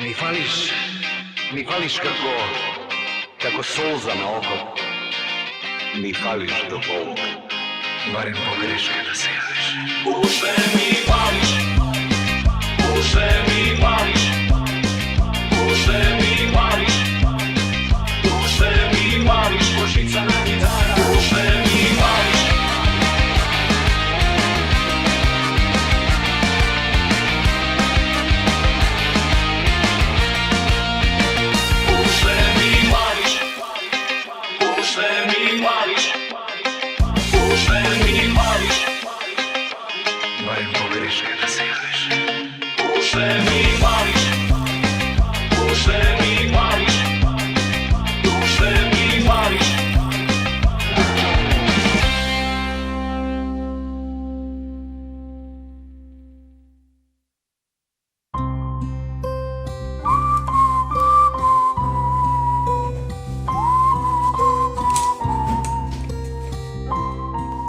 Mi fališ kako solza na oko. Mi fališ do Boga. Barem pogreške da se javiš. U sve mi fališ, u sve mi fališ, u sve mi fališ, u sve mi fališ, košica na gitara, u sve mi fališ. Barem pogreške da se javiš. U sve mi fališ, u sve mi fališ, u sve mi fališ.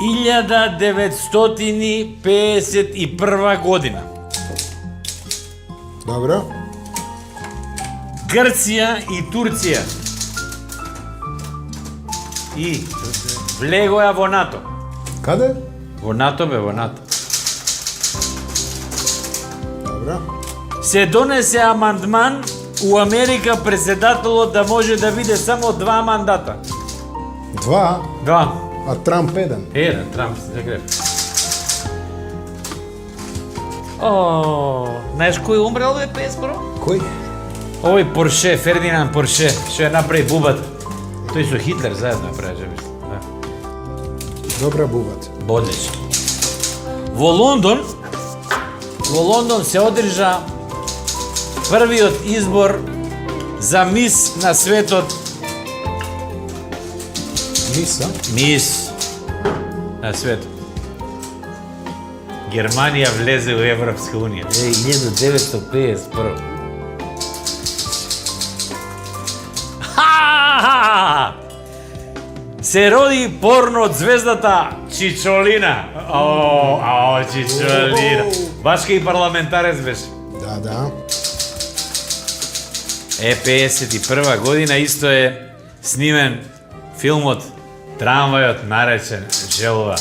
Iljada 951 godina. Dobro. Grcija i Turcija. I влегоја во НАТО. Каде? Во НАТО во НАТО. Dobro. Се донесе амандман у Америка председателот да може да биде само 2 мандата. 2, Два. a Trump 1. Еден, Трамп се греб. О, знаеш кој умрел бе 51? Кој? Овој Порше, Фердинанд Порше, што ја направи бубата. Тој со Хитлер заедно ја прави, мислам. Да. Добра бубат. Одлично. Во Лондон се одржа првиот избор за мис на светот. Миса? Мис на светот. Германија влезе у Европска унија. 1951. Се роди порно од звездата Чичолина. Чичолина. Баш кај парламентарец беше. Да. 51 година исто е снимен филмот Трамвајот наречен Желва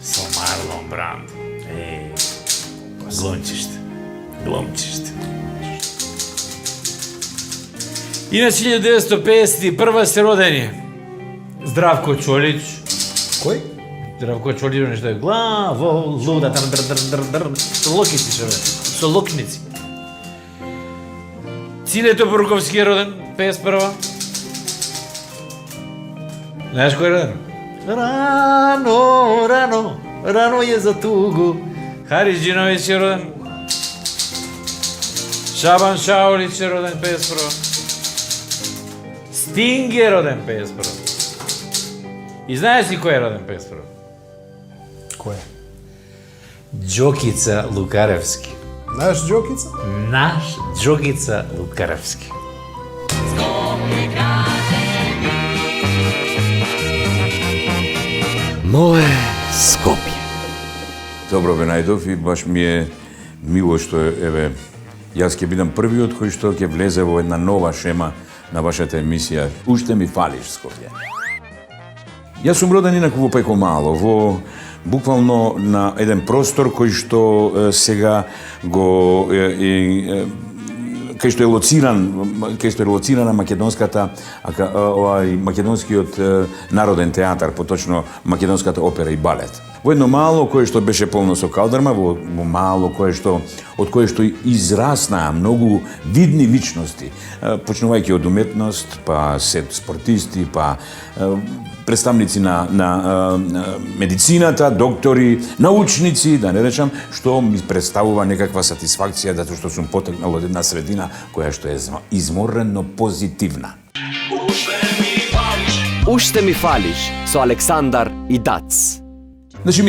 со Марлон Брандо. Глумчиште. Иначе 1951 се родени Здравко Чолич. Кој? Здравко Чолич нешто е главо луда со локици што бе, со локници. Цилето Бурковски е роден 51. Знаеш кој е роден? Рано е за тугу. Харис Джиновиќ е роден. Шабан Шаулич е роден 51. Стинг е роден 51. И знаеш ли кој е роден 51? Кој? Џокица Лукаревски. Наш Џокица? Наш Џокица Лукаревски. Мое Скопје. Добро ве најдов и баш ми е мило што еве јас ќе бидам првиот кој што ќе влезе во една нова шема на вашата емисија. Уште ми фалиш Скопје. Јас сум роден инаку во Пеко Мало, во буквално на еден простор кој што сега го кај што е лоцирана македонската македонскиот народен театар, поточно македонската опера и балет. Во едно мало кое што беше полно со калдрма, во мало од кое што израснаа многу видни личности, почнувајќи од уметност, па сет спортисти, па представници на медицината, доктори, научници, да не речам, што ми представува некаква сатисфакција затоа што сум потекнал од една средина која што е изморено позитивна. Уште ми фалиш со Александар и Дац. Значи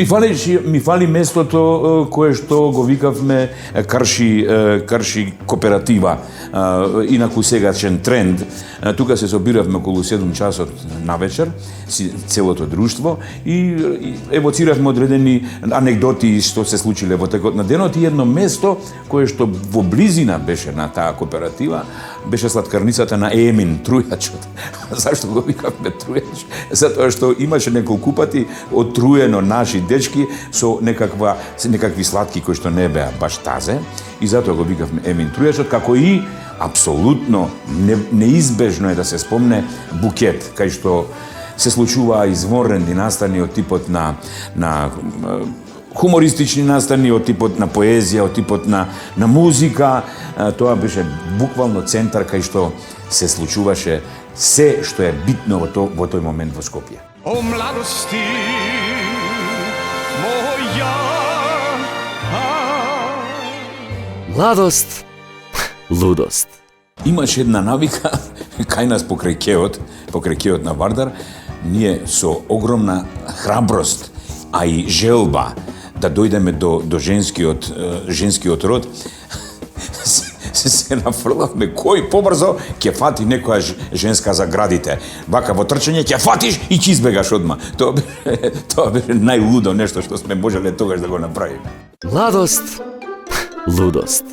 ми фали местото кое што го викавме карши кооператива, инаку сегачен тренд. Тука се собиравме околу 7 часот на вечер, целото друштво и евоциравме одредени анегдоти што се случиле во текот на денот и едно место кое што во близина беше на таа кооператива беше сладкарницата на Емин, трујачот. Зашто го викавме трујач? Затоа што имаше неколку пати отруено наши дечки со некакви сладки кои што не беа баш тазе и затоа го викавме Емин трујачот, како и апсолутно неизбежно е да се спомне букет, кај што се случуваа изворени настани од типот на хумористични настани, од типот на поезија, од типот на музика. Тоа беше буквално центар кај што се случуваше се што е битно во тој момент во Скопје. O mladosti moja. Mladost, ludost. Имаше една навика кај нас покрај кеот на Вардар, ние со огромна храброст, а и желба да дојдеме до женскиот род, се нафрлавме кој побрзо ќе фати некоја женска за градите. Вака во трчање ќе фатиш и ќе избегаш одма. Тоа беше најлудо нешто што сме можеле тогаш да го направиме. Mladost, ludost.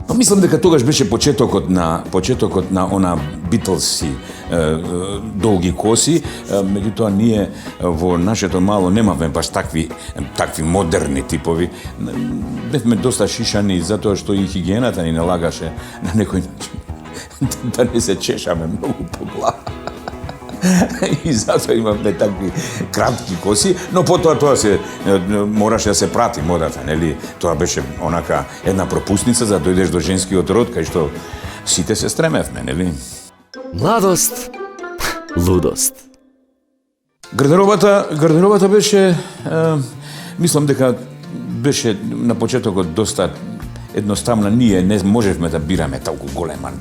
Па мислам дека тогаш беше почетокот на она Битлси долги коси, меѓутоа ние во нашето мало немавме баш такви модерни типови. Бевме доста шишани затоа што и хигиената ни налагаше на некој начин да не се чешаме многу по глава. И затоа имавме такви кратки коси, но потоа тоа се мораше да се прати модата, нели? Тоа беше онака една пропусница за да дојдеш до женскиот род кај што сите се стремевме, нели? Mladost, ludost. Гардеробата беше мислам дека беше на почетокот доста едноставно. Ние не можевме да бираме толку голема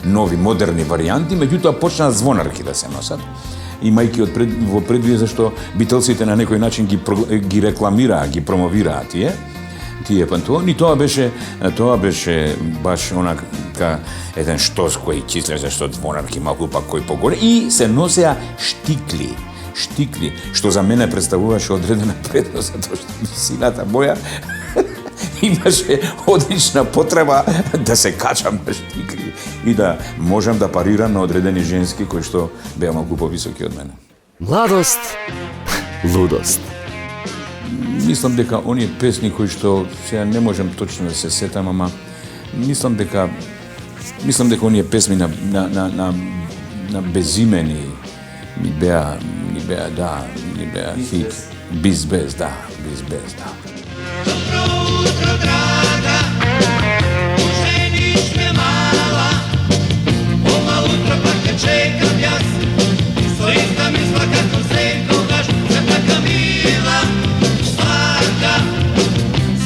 нови модерни варијанти, меѓутоа почнаа звонарки да се носат, имајќи во предвид зашто Битълсите на некој начин ги рекламираа, ги промовираа тие панталони. Тоа беше баш онака еден штос кој числе зашто звонарки малку пак кој погоре и се носеа штикли, што за мене представуваше одредена предност, затоа што сината моја имаше одлична потреба да се качам на штикли и да можам да парирам на одредени женски кои што беа малку повисоки од мене. Mladost, ludost. Мислам дека оние песни кои што сега не можам точно да се сетам, ама мислам дека оние песни на безимени ми беа хит. Без, да. Dobro jutro, draga, oženiš me mala, oma utro pa te čekam jas, stoista mi svakako zrekogaš, svaka mila, slavka,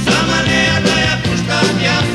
sama neja da ja puštam jas.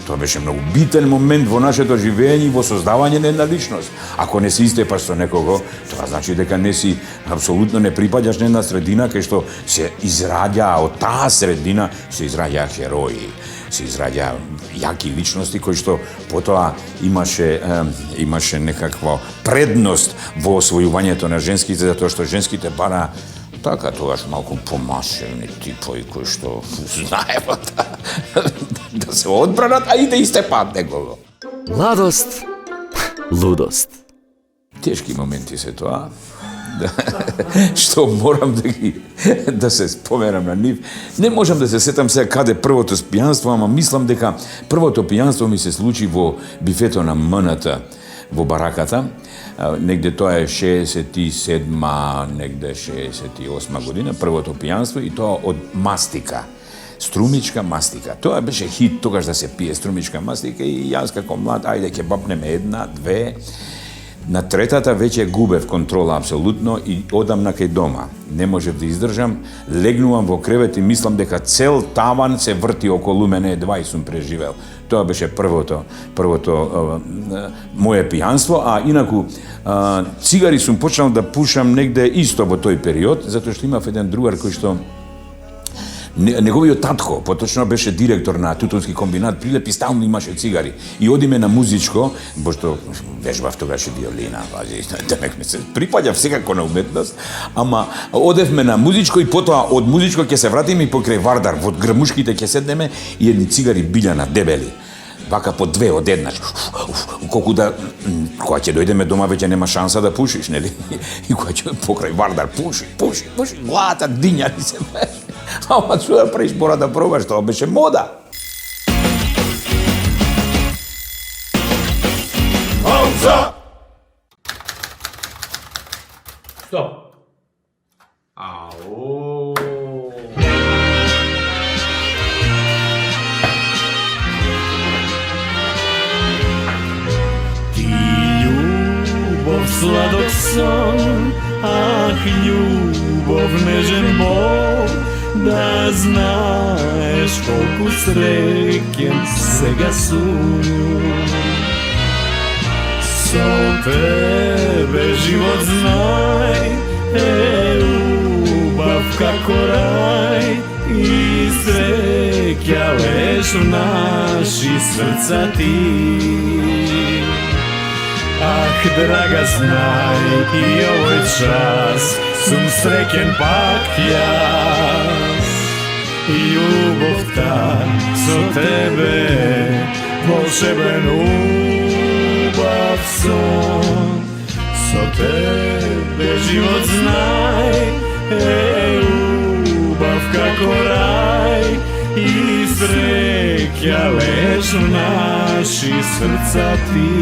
Тоа беше многу битен момент во нашето живење и во создавање на една личност. Ако не си истепаш со некого, тоа значи дека не си апсолутно не припаѓаш на една средина кај што се израѓа од таа средина се израѓа херои, се израѓа јаки личности кои што потоа имаше некаква предност во освојувањето на женските, затоа што женските бара така тогаш малку помашени типови кои што знаеме да се одбранат, а и да истепат некого. Mladost, ludost. Тешки моменти се тоа. што морам да се споменам на нив. Не можам да се сетам сега каде првото пијанство, ама мислам дека првото пијанство ми се случи во бифето на МНТ во бараката. Негде тоа е 67-ма, негде 68-ма година, првото пијанство, и тоа од мастика. Струмичка мастика. Тоа беше хит тогаш да се пие струмичка мастика, и јас како млад, ајде ќе бапнеме една, две. На третата веќе губев контрола апсолутно и одам на кај дома. Не можев да издржам, легнувам во кревет и мислам дека цел таван се врти околу мене, едва и сум преживел. Тоа беше првото моje пијанство, а инаку цигари сум почнал да пушам негде исто во тој период, затоа што имав еден другар кој што неговиот татко, поточно беше директор на тутунски комбинат, прилепи стално имаше цигари. И одиме на музичко, пошто вежбав тогаш и виолина, демек ми се припаѓав секако на уметност, ама одевме на музичко и потоа од музичко ќе се вратиме и покрај Вардар, во грмушките ќе седнеме и едни цигари билјана дебели. Вака по две одеднаш. Колку да кога ќе дојдеме дома веќе нема шанса да пушиш, нели? И кога ќе покрај Вардар пуши, главата диња ни се беше. Ама што да правиш, мора да пробаш, тоа беше мода. Пауза! Стоп. Ау. Ти љубов сладок сон, ах љубов нежен Бог, да знаеш колку среќен сега сум. Со тебе живот знај е убав како рај и среќа леш в наши срца ти. Ах, драга, знај и овој час сум среќен пак јас. Љубовта со тебе волшебен убав сон. Со тебе живот знај е убав како рај и среќа леш в наши срца ти.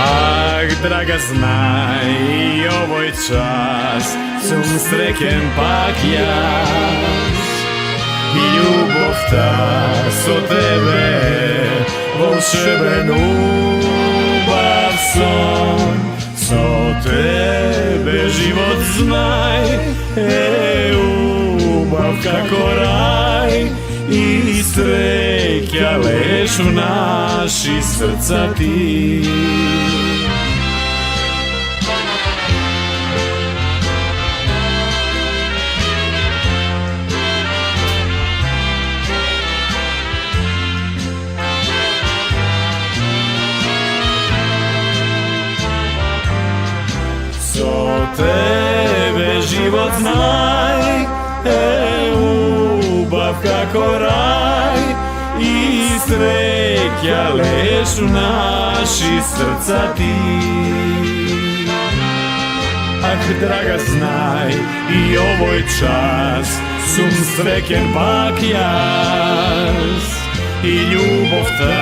Ах, драга, знај и овој час сум среќен пак јас. И љубовта со тебе волшебен убав сон. Со тебе живот знај е убав како рај и среќа леш в наши срца ти. Со тебе живот знај е убав како рај и среќа леш в наши срца ти. Ах, драга, знај и овој час сум среќен пак јас. И љубовта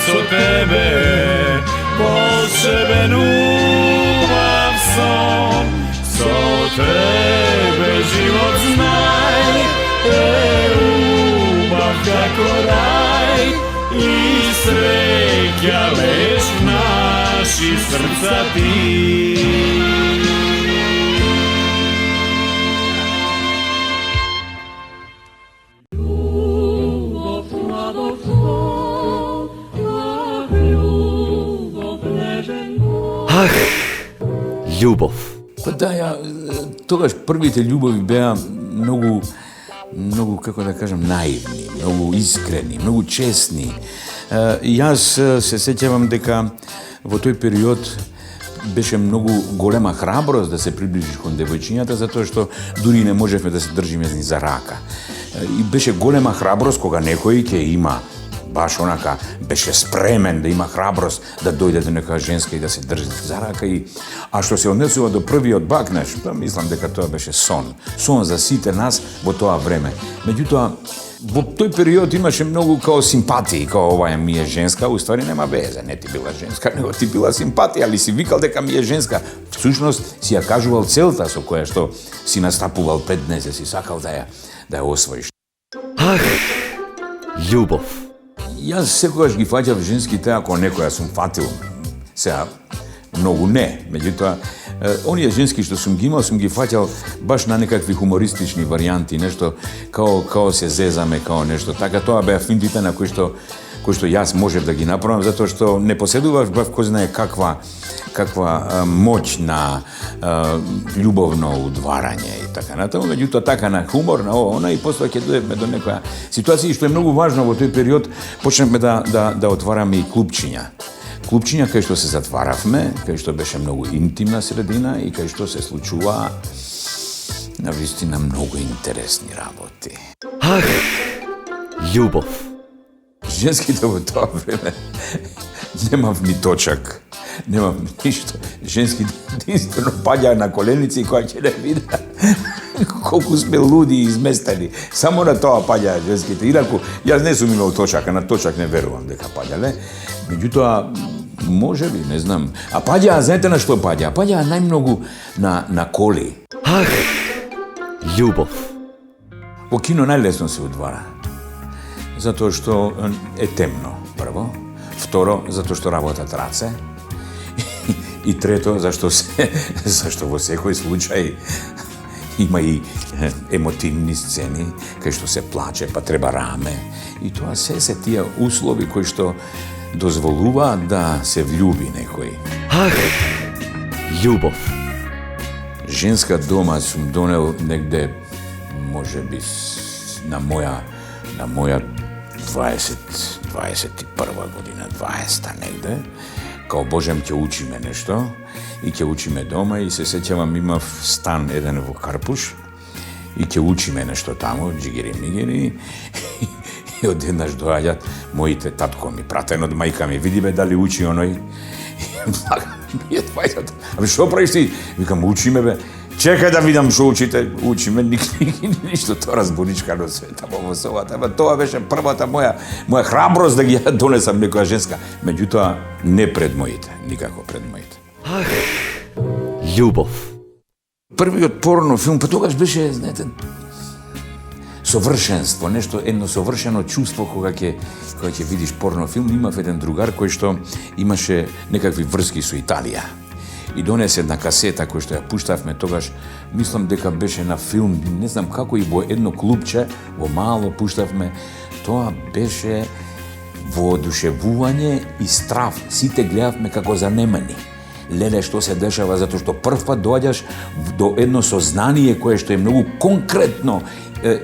со тебе волшебен убав сон. Со тебе живот знај е убав како рај и среќа леш в наши срца ти. Ах, љубов. Па да, тогаш првите љубови беа многу, како да кажам, наивни, многу искрени, многу честни. Јас се сеќавам дека во тој период беше многу голема храброст да се приближиш кон девојчињата, затоа што дури не можевме да се држиме за рака. И беше голема храброст кога некој ќе има баш онака, беше спремен да има храброст да дојде до некоја женска и да се држи за рака. А што се однесува до првиот бакнеш, мислам дека тоа беше сон. Сон за сите нас во тоа време. Меѓутоа, во тој период имаше многу као симпатии, као ова ми е женска, уствари нема везе, не ти била женска, него ти била симпатија, али си викал дека ми е женска. Всушност си ја кажувал целта со која што си настапувал пред днес, си сакал да ја освоиш. Ах, љубов. Јас секогаш ги фаќав женските ако некоја сум фатил. Сега, многу не, меѓутоа, оние женски што сум ги имал, сум ги фаќал баш на некакви хумористични варијанти, нешто као се зезаме, као нешто. Така тоа беа финтите на кои што јас можев да ги направам, затоа што не поседував баш кој знае каква моќ на љубовно удварање и така натаму, меѓутоа така на хумор, на она и после ќе дојдеме до некоја ситуација што е многу важно во тој период, почнавме да отвараме и клубчиња. Клубчиња кај што се затваравме, кај што беше многу интимна средина и кај што се случува навистина многу интересни работи. Ах, љубов. Женските во тоа време немав ни точак, немав ништо. Женски единствено паѓаа на коленици и која ќе не вида колку сме луди и изместени. Само на тоа паѓаа женските. Инаку, јас не сум имал точак, а на точак не верувам дека паѓале. Меѓутоа, може би, не знам. А паѓаа, знаете на што паѓаа? Паѓаа најмногу на коли. Ах, љубов. Во кино најлесно се удвара. Затоа што е темно, прво. Второ, затоа што работат раце. И трето, зашто во секој случај има и емотивни сцени, кај што се плаче, па треба раме. И тоа се тие услови кои што дозволуваат да се влюби некој. Ах, љубов. Женска дома сум донел негде, може би, на моја 21 година, 20-та негде, као Божем ќе учиме нешто и ќе учиме дома и се сеќавам имав стан еден во Карпуш и ќе учиме нешто таму, джигери-мигери и одеднаш доаѓаат моите татко ми пратен од мајка ми, види бе дали учи оној. Ми отвајат, абе што правиш ти? Викам, учиме бе. Чекај да видам што учите, учиме, ништо тоа разбуничкано света во совата. Тоа беше првата моја храброст да ги донесам некоја женска. Меѓутоа, не пред моите, никако пред моите. Ах, љубов. Првиот порно филм, па тогаш беше, знаете, совршенство, нешто, едно совршено чувство кога ќе видиш порно филм. Имав еден другар кој што имаше некакви врски со Италија. И донесе една касета која што ја пуштавме тогаш, мислам дека беше на филм, не знам како, и во едно клубче, во мало пуштавме, тоа беше воодушевување и страв. Сите гледавме како занемани. Леле што се дешава, затоа што прв пат доаѓаш до едно сознание кое што е многу конкретно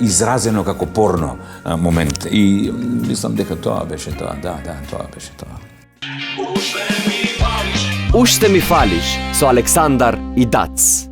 изразено како порно момент. И мислам дека тоа беше тоа, да, тоа беше тоа. Уште ми фалиш со Александар и Дац.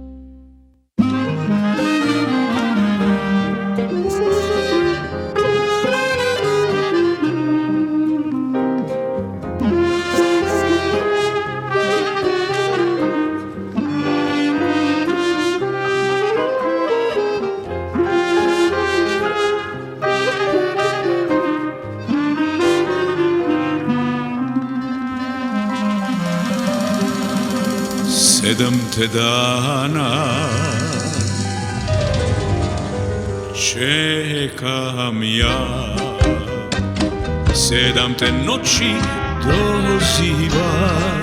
Седамте дана чекам ја, седамте ночи дозивам,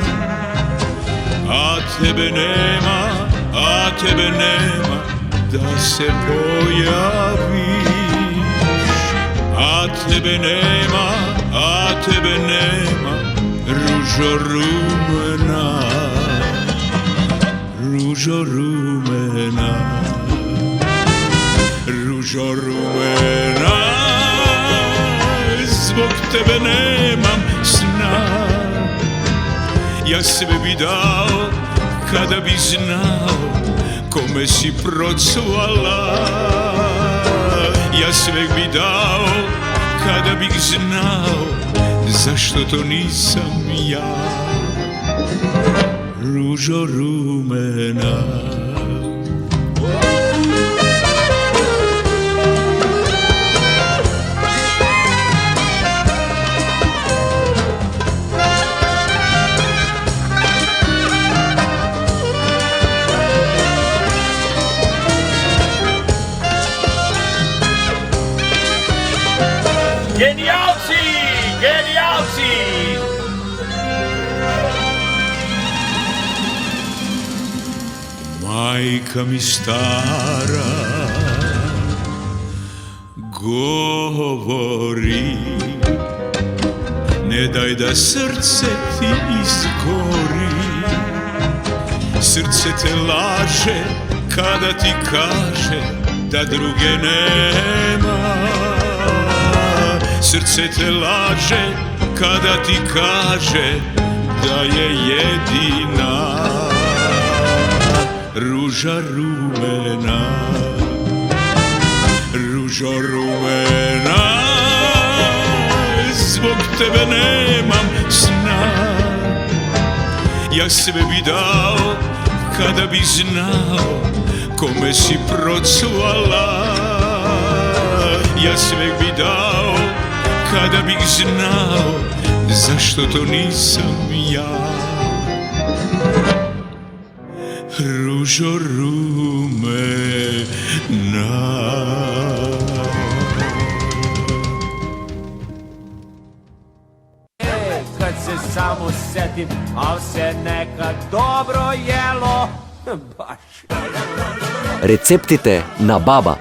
а тебе нема да се појавиш, а тебе нема ружо румена, Ružo rumena, zbog tebe nemam sna. Ja sve bi dao kada bi znao kome si procvala. Ja sve bi dao kada bih znao zašto to nisam ja. Ružo rumena. Genijalci! Genijalci! Majka mi stara govori, ne daj da srce ti izgori. Srce te laže kada ti kaže da druge nema. Srce te laže kada ti kaže da je jedina. Ruža rumena, ružo rumena, zbog tebe nemam sna. Ja sve bi dao kada bi znao kome si procvala. Ja sve bi dao kada bih znao zašto to nisam ja. Ružo rumena. Kad se samo setim, al se nekad dobro jelo. Baš. Рецептите на баба.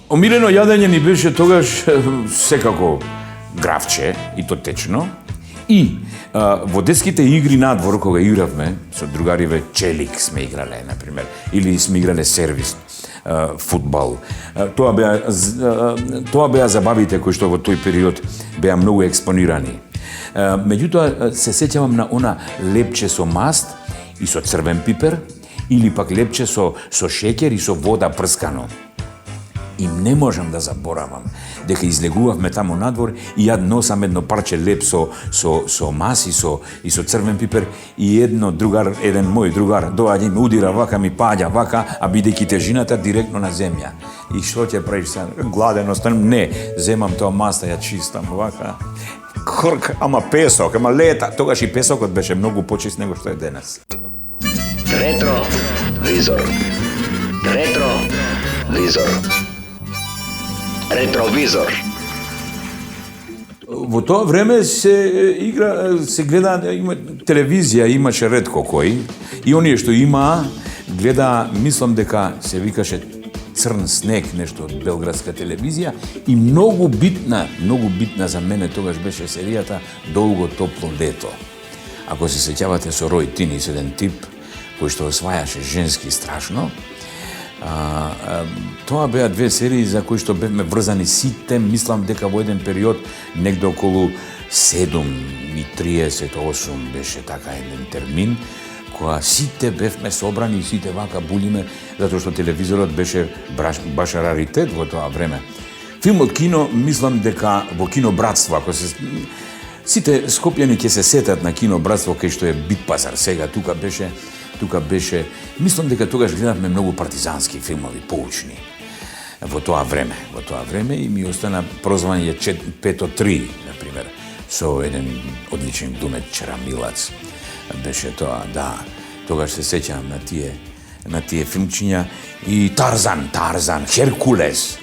Омилено јадење ни беше тогаш секако гравче, и то течно. И во детските игри надвор, кога игравме со другариве, челик сме играле, например, или сме играле сервис, фудбал. Тоа беа забавите кои што во тој период беа многу експонирани. Меѓутоа, се сеќавам на она лепче со маст и со црвен пипер, или пак лепче со шеќер и со вода прскано. И не можам да заборавам дека излегувавме таму надвор и ја носам едно парче леп со мас и со црвен пипер и еден мој другар доаѓа и ме удира вака, ми паѓа вака, а бидејќи тежината директно на земја. И што ќе правиш сега? Гладен останам? Не, земам тоа маста, ја чистам вака. Крк, ама песок, ама лета. Тогаш и песокот беше многу почист него што е денес. Ретровизор. Ретровизор. Ретровизор. Во тоа време се гледа, телевизија имаше ретко кој, и оние што имаа, гледа, мислам дека се викаше Црн снег, нешто од белградска телевизија, и многу битна за мене тогаш беше серијата Долго топло лето. Ако се сеќавате со Рој Тинис, еден тип кој што освајаше женски страшно, тоа беа две серии за кои што бевме врзани сите, мислам дека во еден период негде околу 7:38 беше така еден термин, која сите бевме собрани и сите вака булиме, затоа што телевизорот беше баш раритет во тоа време. Филмот кино, мислам дека во Кино Братство, ако се сите скопјани ќе се сетат на Кино Братство кај што е Бит пазар сега, тука беше, мислам дека тогаш гледавме многу партизански филмови, поучни. Во тоа време и ми остана прозвање 5-3, например, со еден одличен глумец Черамилац. Беше тоа, да, тогаш се сеќавам на тие филмчиња. И Тарзан, Херкулес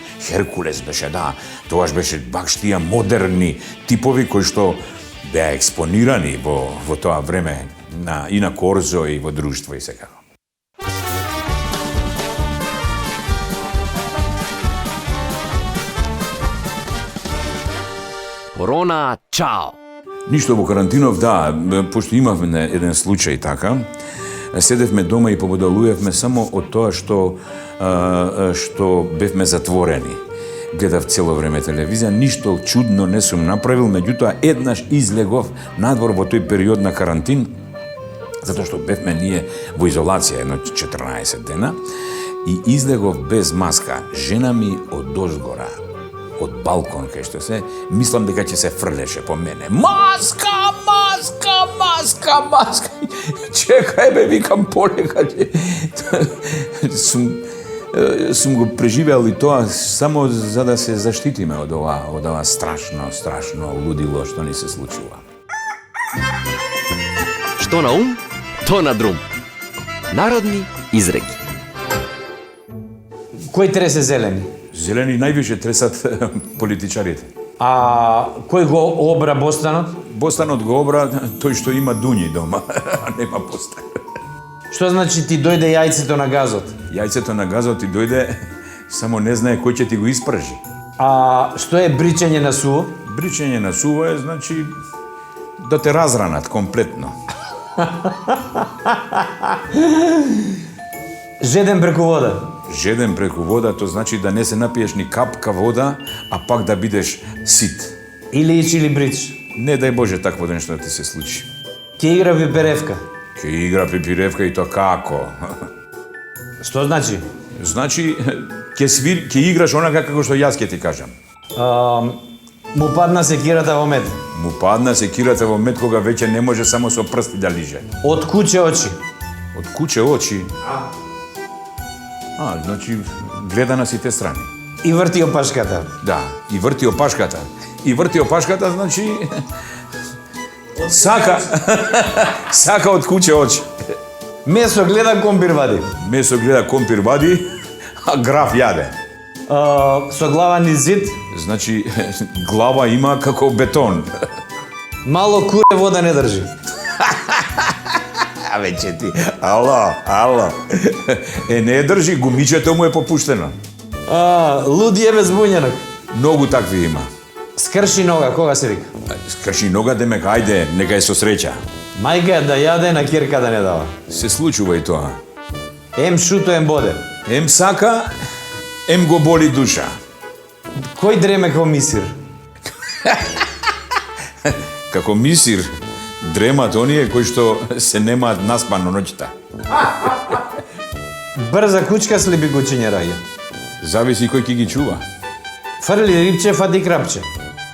беше, да, тогаш беше баш тие модерни типови кои што беа експонирани во тоа време и на Корзо и во друштво и секако. Корона, чао! Ништо во карантинов, да, пошто имавме еден случај така, седевме дома и пободалуевме само од тоа што бевме затворени. Гледав цело време телевизија, ништо чудно не сум направил, меѓутоа еднаш излегов надвор во тој период на карантин Затоа што бевме ние во изолација едно 14 дена и излегов без маска. Жена ми од озгора, од балкон кај што се, мислам дека ќе се фрлеше по мене. Маска, маска, маска, маска. Чекај бе, викам полека. Сум го преживеал и тоа само за да се заштитиме од ова страшно лудило што ни се случува. Што на ум, то на друм. Народни изреки. Кој тресе зелени? Зелени највише тресат политичарите. А кој го обра бостанот? Бостанот го обра тој што има дуњи дома, а нема бостан. Што значи ти дојде јајцето на газот? Јајцето на газот ти дојде, само не знае кој ќе ти го испржи. А што е бричење на суво? Бричење на суво е, значи, да те разранат комплетно. Жеден преку вода. Жеден преку вода, то значи да не се напиеш ни капка вода, а пак да бидеш сит. Или ич или брич. Не дај Боже такво нешто да ти се случи. Ке игра пиперевка. Ке игра пипиревка и то како? Што значи? Значи, ке играш онака како што јас ке ти кажам. Му падна секирата во мед. Му падна секирата во мед кога веќе не може само со прсти да лиже. Од куче очи. Од куче очи. Значи гледа на сите страни. И врти опашката. Да, и врти опашката. И врти опашката, значи сака од куче очи. Месо гледа, компир вади. Месо гледа, компир вади, а граф јаде. Со глава низ зид. Значи глава има како бетон. Мало куре вода не држи. А веќе ти, ало. Не држи, гумичето му е попуштено. Луди е без буњанок. Многу такви има. Скрши нога, кога се вика? Скрши нога, демек, ајде, нека е со среќа. Мајка да јаде, на кирка да не дава. Се случува и тоа. Ем шуто, ем боде. Ем сака, ем го боли душа. Кој дреме како мисир? Како мисир, дремат оние кои што се немаат наспано ноќта. Брза кучка слепи кучиње раѓа. Зависи кој ќе ги чува. Фрли рибче, фати крапче.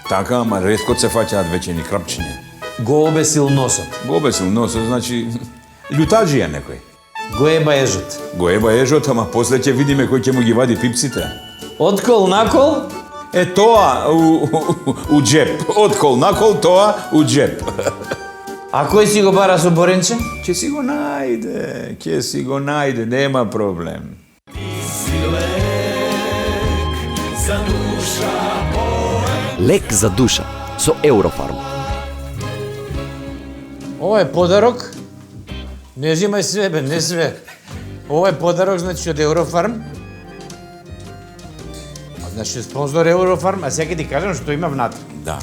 Така, ама ретко се фаќаат веќе ни крапчиња. Го обесил носот. Го обесил носот, значи љутаџија некој. Го еба ежот. Го еба ежот, ама после ќе видиме кој ќе му ги вади пипците. Откол накол? Е тоа у джеп. Откол накол, тоа у джеп. А кој си го бара со боренче? Ќе си го најде, нема проблем. Лек за душа со Eurofarm. Ова е подарок. Не взимај све, бе, не све. Ова е подарок, значи, од Eurofarm. Значи, спонзор Eurofarm, а сега ти кажам што има внатре. Да.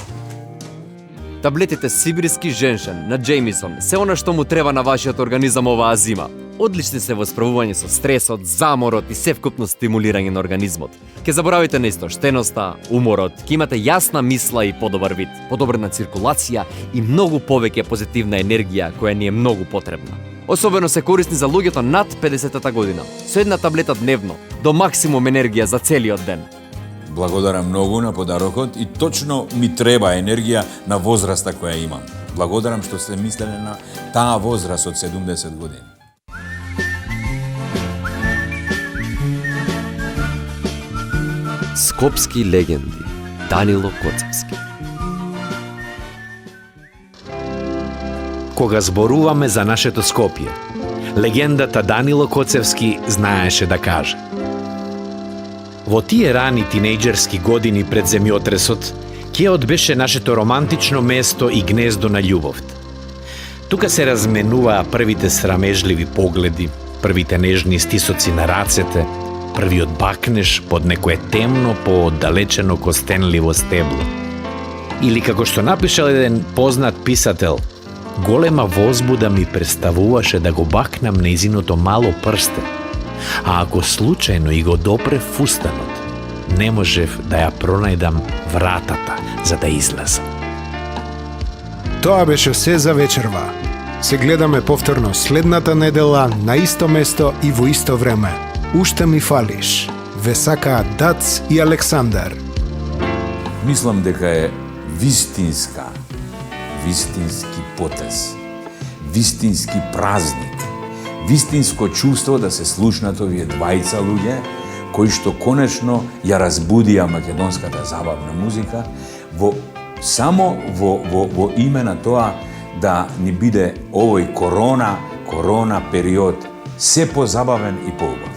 Таблетите Сибирски женшен на Джеймисон се она што му треба на вашиот организам оваа зима. Одлични се во справување со стресот, заморот и севкупно стимулирање на организмот. Ке заборавите на истоштеноста, уморот, ке имате јасна мисла и подобар вид, подобрена циркулација и многу повеќе позитивна енергија која ни е многу потребна. Особено се корисни за луѓето над 50-та година, со една таблета дневно, до максимум енергија за целиот ден. Благодарам многу на подарокот и точно ми треба енергија на возраста која имам. Благодарам што сте мислеле на таа возраст од 70 години. Скопски легенди. Данило Коцевски. Кога зборуваме за нашето Скопје, легендата Данило Коцевски знаеше да каже: во тие рани тинејџерски години пред земјотресот, Кеот беше нашето романтично место и гнездо на љубовта. Тука се разменуваа првите срамежливи погледи, првите нежни стисоци на рацете, првиот бакнеш под некое темно, пооддалечено костенливо стебло. Или како што напишал еден познат писател, голема возбуда ми представуваше да го бакнам нејзиното мало прсте, а ако случајно и го допрев фустанот, не можев да ја пронајдам вратата за да излезам. Тоа беше се за вечерва. Се гледаме повторно следната недела на исто место и во исто време. Уште ми фалиш. Ве сакаат Дац и Александар. Мислам дека е вистински потез, вистински празник, вистинско чувство да се слушнат овие двајца луѓе кои што конечно ја разбудија македонската забавна музика само во име на тоа да ни биде овој корона период се позабавен и поубав.